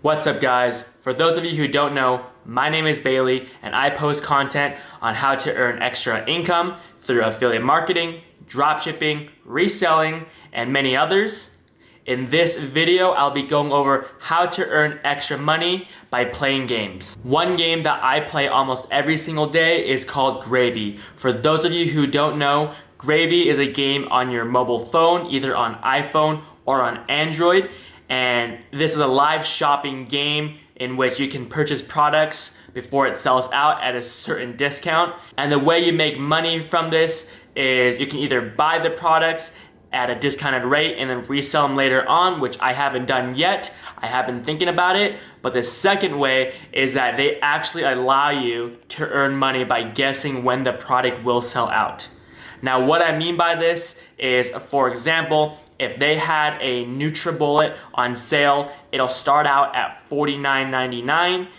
What's up guys? For those of you who don't know, my name is Bailey and I post content on how to earn extra income through affiliate marketing, dropshipping, reselling, and many others. In this video, I'll be going over how to earn extra money by playing games. One game that I play almost every single day is called Gravy. For those of you who don't know, Gravy is a game on your mobile phone, either on iPhone or on Android. And this is a live shopping game in which you can purchase products before it sells out at a certain discount. And the way you make money from this is you can either buy the products at a discounted rate and then resell them later on, which I haven't done yet. I have been thinking about it. But the second way is that they actually allow you to earn money by guessing when the product will sell out. Now, what I mean by this is, for example, if they had a NutriBullet on sale, it'll start out at $49.99,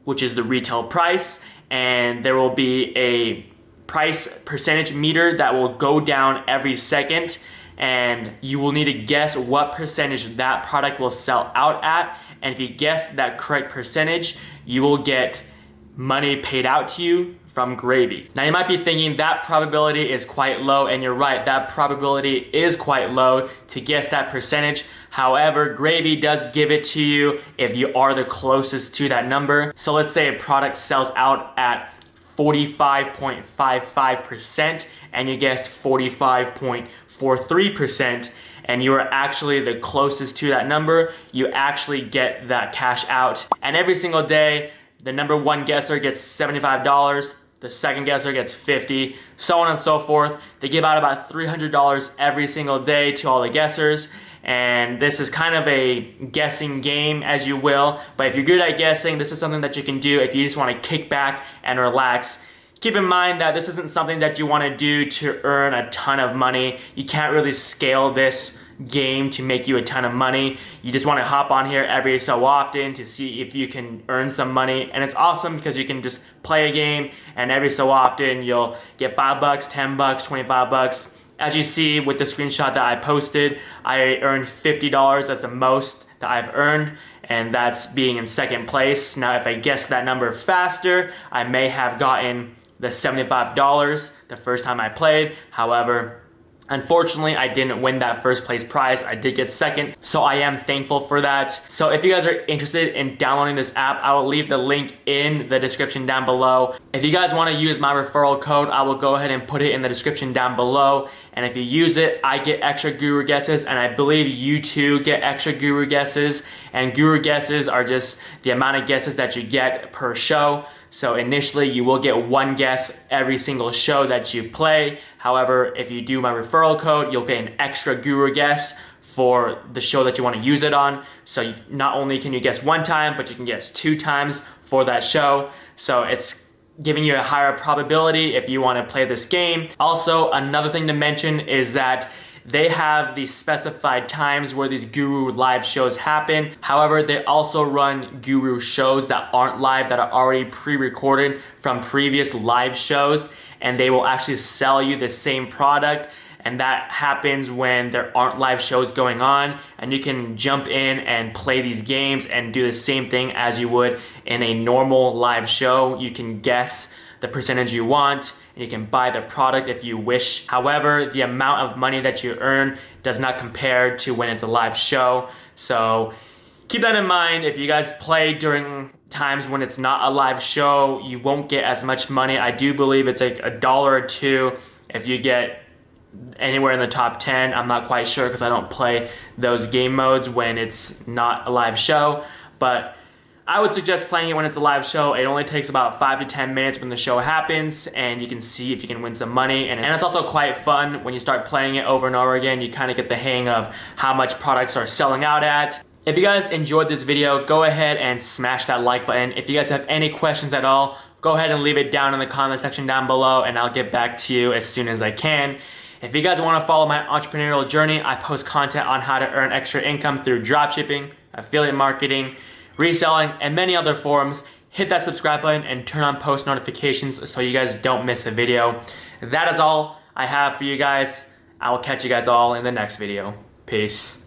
which is the retail price, and there will be a price percentage meter that will go down every second, and you will need to guess what percentage that product will sell out at. And if you guess that correct percentage, you will get money paid out to you from Gravy. Now you might be thinking that probability is quite low, and you're right, that probability is quite low to guess that percentage. However, Gravy does give it to you if you are the closest to that number. So let's say a product sells out at 45.55% and you guessed 45.43% and you are actually the closest to that number, you actually get that cash out. And every single day, the number one guesser gets $75, the second guesser gets $50, so on and so forth. They give out about $300 every single day to all the guessers. And this is kind of a guessing game, as you will. But if you're good at guessing, this is something that you can do if you just want to kick back and relax. Keep in mind that this isn't something that you want to do to earn a ton of money. You can't really scale this game to make you a ton of money. You just want to hop on here every so often to see if you can earn some money. And it's awesome because you can just play a game and every so often you'll get $5, $10, $25. As you see with the screenshot that I posted, I earned $50 as the most that I've earned, and that's being in second place. Now if I guessed that number faster, I may have gotten the $75 the first time I played. However, unfortunately, I didn't win that first place prize. I did get second, so I am thankful for that. So if you guys are interested in downloading this app, I will leave the link in the description down below. If you guys want to use my referral code, I will go ahead and put it in the description down below. And if you use it, I get extra guru guesses, and I believe you too get extra guru guesses. And guru guesses are just the amount of guesses that you get per show. So initially you will get one guess every single show that you play. However, if you do my referral code, you'll get an extra guru guess for the show that you want to use it on. So not only can you guess one time, but you can guess 2 times for that show. So it's giving you a higher probability if you want to play this game. Also, another thing to mention is that they have these specified times where these guru live shows happen. However, they also run guru shows that aren't live, that are already pre-recorded from previous live shows, and they will actually sell you the same product. And that happens when there aren't live shows going on, and you can jump in and play these games and do the same thing as you would in a normal live show. You can guess the percentage you want, and you can buy the product if you wish. However, the amount of money that you earn does not compare to when it's a live show. So keep that in mind. If you guys play during times when it's not a live show, you won't get as much money. I do believe it's like $1 or $2 if you get anywhere in the top 10. I'm not quite sure because I don't play those game modes when it's not a live show, but I would suggest playing it when it's a live show. It only takes about 5 to 10 minutes when the show happens, and you can see if you can win some money. And it's also quite fun when you start playing it over and over again. You kind of get the hang of how much products are selling out at. If you guys enjoyed this video, go ahead and smash that like button. If you guys have any questions at all, go ahead and leave it down in the comment section down below, and I'll get back to you as soon as I can. If you guys want to follow my entrepreneurial journey, I post content on how to earn extra income through dropshipping, affiliate marketing, reselling, and many other forms. Hit that subscribe button and turn on post notifications so you guys don't miss a video. That is all I have for you guys. I will catch you guys all in the next video. Peace.